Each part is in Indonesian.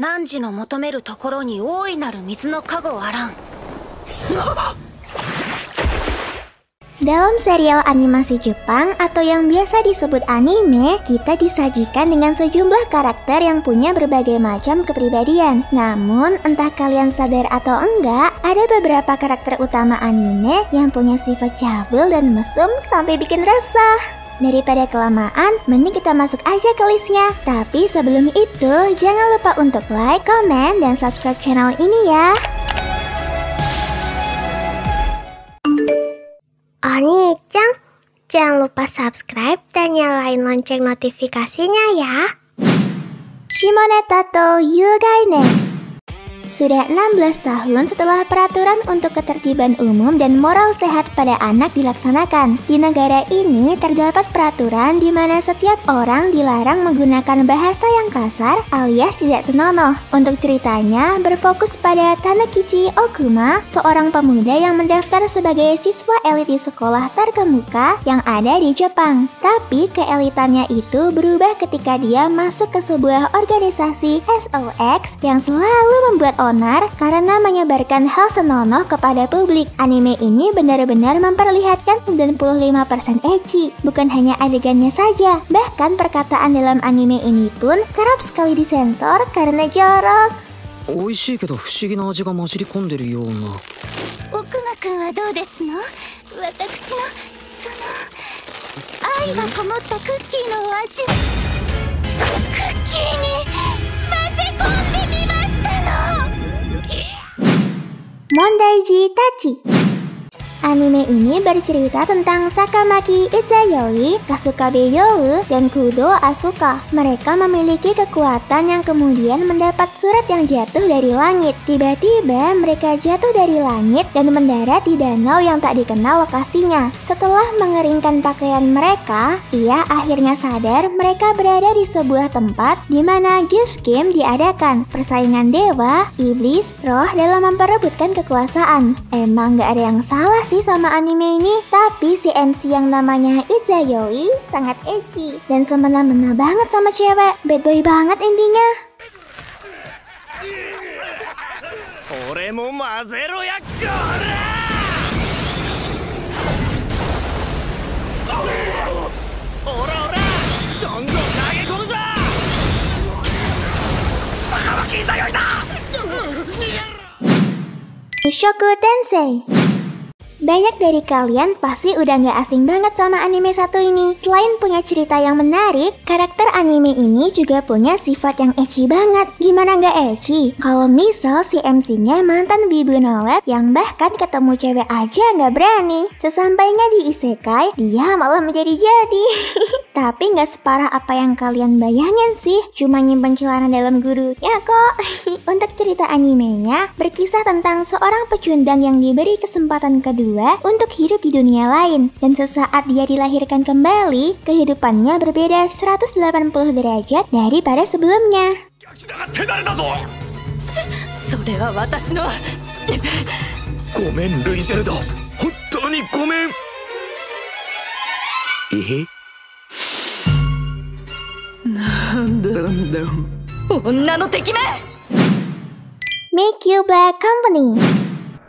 汝の求めるところに大いなる水の加護あらん。Dalam serial animasi Jepang atau yang biasa disebut anime, kita disajikan dengan sejumlah karakter yang punya berbagai macam kepribadian. Namun, entah kalian sadar atau enggak, ada beberapa karakter utama anime yang punya sifat cabul dan mesum sampai bikin resah. Daripada kelamaan, mending kita masuk aja ke listnya. Tapi sebelum itu, jangan lupa untuk like, komen, dan subscribe channel ini ya. Oni-chan, jangan lupa subscribe dan nyalain lonceng notifikasinya ya. Shimoneta to Yugai ne. Sudah 16 tahun setelah peraturan untuk ketertiban umum dan moral sehat pada anak dilaksanakan. Di negara ini terdapat peraturan di mana setiap orang dilarang menggunakan bahasa yang kasar alias tidak senonoh. Untuk ceritanya berfokus pada Tanukichi Okuma, seorang pemuda yang mendaftar sebagai siswa elit di sekolah terkemuka yang ada di Jepang. Tapi keelitannya itu berubah ketika dia masuk ke sebuah organisasi SOX yang selalu membuat onar karena menyebarkan hal senonoh kepada publik. Anime ini benar-benar memperlihatkan 95% ecchi. Bukan hanya adegannya saja, bahkan perkataan dalam anime ini pun kerap sekali disensor karena jorok. 美味しいけど不思議な味が混じり込んでるような。奥間くんはどうですの？私のその愛がこもったクッキーのお味、クッキーに混ぜ込んでみましたの。Mondaiji Tachi. Anime ini bercerita tentang Sakamaki Izayoi, Kasukabe You, dan Kudo Asuka. Mereka memiliki kekuatan yang kemudian mendapat surat yang jatuh dari langit. Tiba-tiba mereka jatuh dari langit dan mendarat di danau yang tak dikenal lokasinya. Setelah mengeringkan pakaian mereka, ia akhirnya sadar mereka berada di sebuah tempat di mana gift game diadakan. Persaingan dewa, iblis, roh dalam memperebutkan kekuasaan. Emang gak ada yang salah sih sama anime ini, tapi si MC yang namanya Izayoi sangat ecchi dan semena-mena banget sama cewek. Bad boy banget intinya. Ore mo mazero ya, kora! Ora, dongo nagekomu za! Sakamaki Izayoi da! Mushoku Tensei. Banyak dari kalian pasti udah gak asing banget sama anime satu ini. Selain punya cerita yang menarik, karakter anime ini juga punya sifat yang ecchi banget. Gimana gak ecchi? Kalau misal si MC-nya mantan bibu nolep yang bahkan ketemu cewek aja gak berani. Sesampainya di isekai, dia malah menjadi-jadi. Tapi gak separah apa yang kalian bayangin sih. Cuma nyimpen celana dalam gurunya kok. Untuk cerita animenya, berkisah tentang seorang pecundang yang diberi kesempatan kedua untuk hidup di dunia lain, dan sesaat dia dilahirkan kembali, kehidupannya berbeda 180 derajat daripada sebelumnya. Gomen, Rui Zelda. Hontou ni gomen. Nanda. Onna no teki me! Make You Black Company.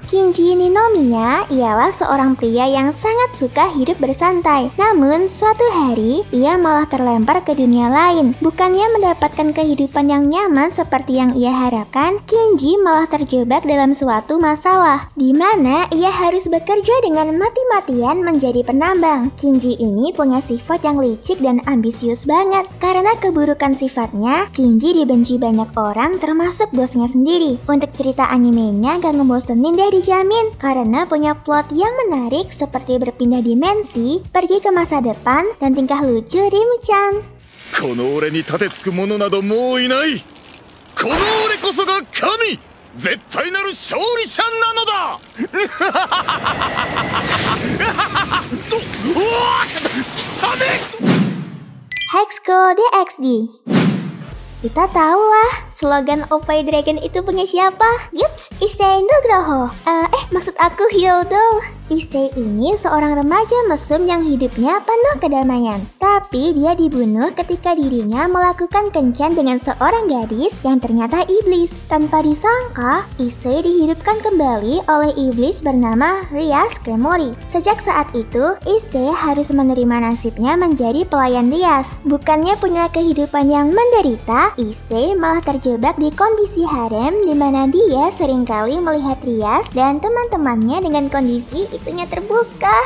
Kinji Ninomiya ialah seorang pria yang sangat suka hidup bersantai. Namun, suatu hari, ia malah terlempar ke dunia lain. Bukannya mendapatkan kehidupan yang nyaman seperti yang ia harapkan, Kinji malah terjebak dalam suatu masalah, di mana ia harus bekerja dengan mati-matian menjadi penambang. Kinji ini punya sifat yang licik dan ambisius banget. Karena keburukan sifatnya, Kinji dibenci banyak orang termasuk bosnya sendiri. Untuk cerita animenya gak ngebosenin deh dijamin, karena punya plot yang menarik seperti berpindah dimensi, pergi ke masa depan, dan tingkah lucu Rim-chan. この俺に立てつく者などもういない。この俺こそが神、絶対なる勝利者なのだ。来たね。 Hexco DxD. Kita tahulah slogan Oppai Dragon itu punya siapa? Yups, Issei Nugroho. Maksud aku Hyodo. Issei ini seorang remaja mesum yang hidupnya penuh kedamaian. Tapi dia dibunuh ketika dirinya melakukan kencan dengan seorang gadis yang ternyata iblis. Tanpa disangka, Issei dihidupkan kembali oleh iblis bernama Rias Gremory. Sejak saat itu, Issei harus menerima nasibnya menjadi pelayan Rias. Bukannya punya kehidupan yang menderita, Issei malah terjebak di kondisi harem di mana dia seringkali melihat Rias dan teman-temannya dengan kondisi itunya terbuka.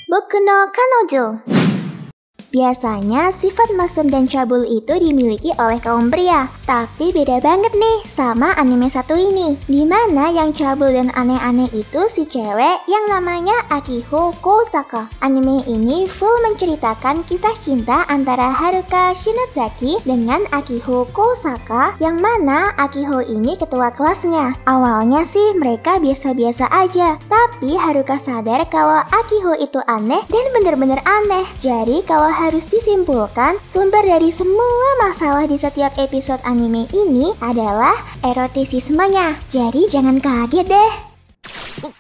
Boku no Kanojo. Biasanya sifat mesum dan cabul itu dimiliki oleh kaum pria. Tapi beda banget nih sama anime satu ini, dimana yang cabul dan aneh-aneh itu si cewek yang namanya Akiho Kosaka. Anime ini full menceritakan kisah cinta antara Haruka Shinozaki dengan Akiho Kosaka, yang mana Akiho ini ketua kelasnya. Awalnya sih mereka biasa-biasa aja, tapi Haruka sadar kalau Akiho itu aneh dan bener-bener aneh. Jadi kalau harus disimpulkan, sumber dari semua masalah di setiap episode anime ini adalah erotisismenya. Jadi jangan kaget deh.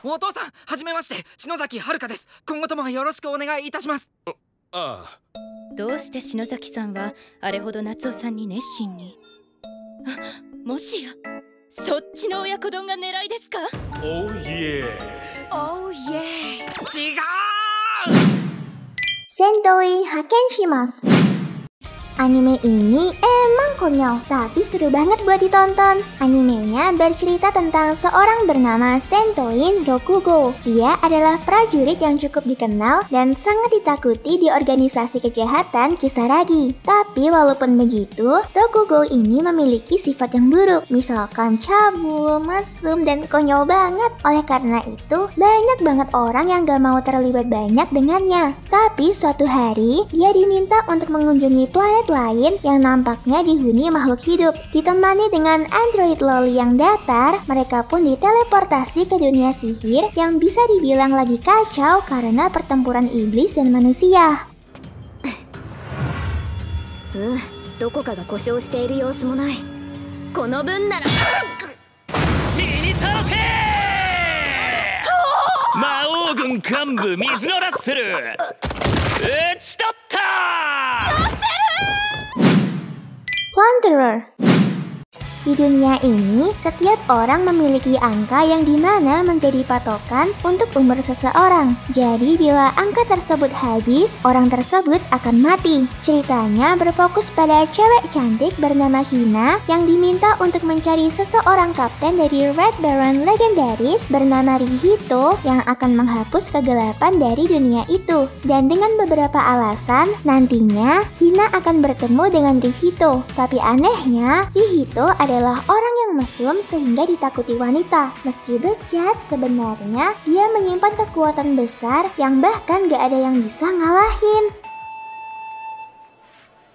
お父さん、はじめまして、篠崎遥です。今後ともよろしくお願いいたします。ああ。どうして篠崎さんはあれほど夏夫さんに熱心に。もしやそっちの親子丼が狙いですか？おいえ。おいえ。違う。Sentoin Hakenshimasu. Anime ini emang konyol, tapi seru banget buat ditonton. Animenya bercerita tentang seorang bernama Sentoin Rokugo. Dia adalah prajurit yang cukup dikenal dan sangat ditakuti di organisasi kejahatan Kisaragi. Tapi walaupun begitu, Rokugo ini memiliki sifat yang buruk, misalkan cabul, mesum, dan konyol banget. Oleh karena itu, banyak banget orang yang gak mau terlibat banyak dengannya. Tapi suatu hari, dia diminta untuk mengunjungi planet lain yang nampaknya dihuni makhluk hidup. Ditemani dengan android loli yang datar, mereka pun diteleportasi ke dunia sihir yang bisa dibilang lagi kacau karena pertempuran iblis dan manusia. どこかが故障している様子もない。この分なら死にさらせ魔王軍幹部水のラッセル打ち取った。 Wanderer. Di dunia ini, setiap orang memiliki angka yang dimana menjadi patokan untuk umur seseorang. Jadi bila angka tersebut habis, orang tersebut akan mati. Ceritanya berfokus pada cewek cantik bernama Hina yang diminta untuk mencari seseorang kapten dari Red Baron legendaris bernama Rihito yang akan menghapus kegelapan dari dunia itu. Dan dengan beberapa alasan, nantinya Hina akan bertemu dengan Rihito. Tapi anehnya, Rihito adalah orang yang mesum sehingga ditakuti wanita. Meski bejat, sebenarnya dia menyimpan kekuatan besar yang bahkan gak ada yang bisa ngalahin.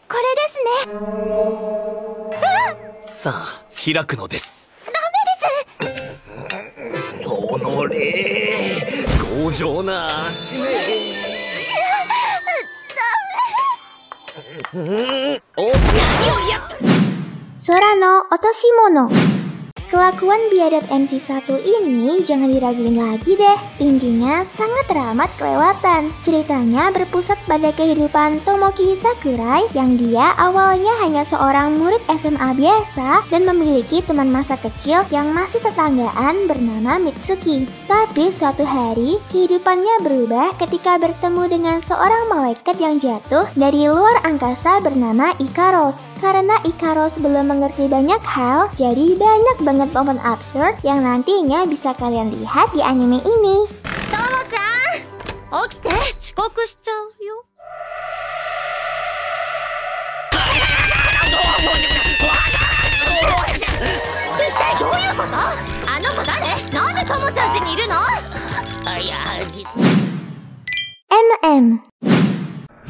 Kore desu ne. さあ開くのです。ダメです。おのれ強情な足目。何をやった。 Sora no Otoshimono. Kelakuan biadab MC1 ini jangan diraguin lagi deh. Intinya sangat teramat kelewatan. Ceritanya berpusat pada kehidupan Tomoki Sakurai yang dia awalnya hanya seorang murid SMA biasa dan memiliki teman masa kecil yang masih tetanggaan bernama Mitsuki. Tapi suatu hari kehidupannya berubah ketika bertemu dengan seorang malaikat yang jatuh dari luar angkasa bernama Ikaros. Karena Ikaros belum mengerti banyak hal, jadi banyak banget momen absurd yang nantinya bisa kalian lihat di anime ini. Tomo-chan, okite, chikoku shichou yo. Ittai douyou koto? Ano ko dare? Nande Tomo-chan家にいるの? MM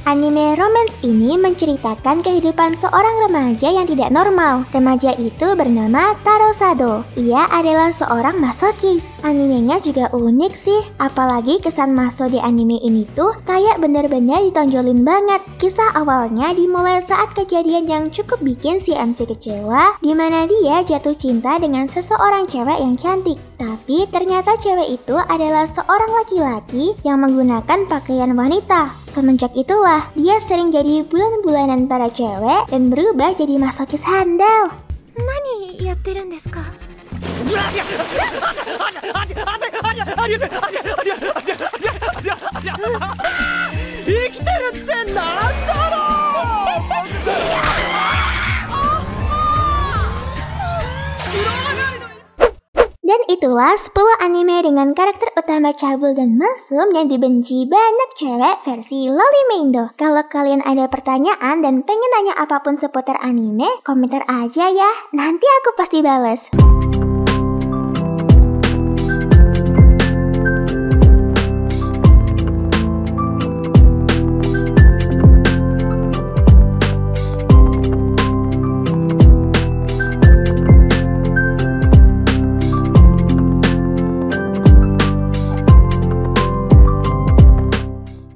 Anime romance ini menceritakan kehidupan seorang remaja yang tidak normal. Remaja itu bernama Tarosado. Ia adalah seorang masokis. Animenya juga unik sih, apalagi kesan maso di anime ini tuh kayak bener-bener ditonjolin banget. Kisah awalnya dimulai saat kejadian yang cukup bikin si MC kecewa, dimana dia jatuh cinta dengan seseorang cewek yang cantik. Tapi ternyata cewek itu adalah seorang laki-laki yang menggunakan pakaian wanita. Semenjak itulah, dia sering jadi bulan-bulanan para cewek dan berubah jadi masokis handal. Nani yatteru desu ka? Dan itulah 10 anime dengan karakter utama cabul dan mesum yang dibenci banyak cewek versi Loli Meindo. Kalau kalian ada pertanyaan dan pengen nanya apapun seputar anime, komentar aja ya, nanti aku pasti bales.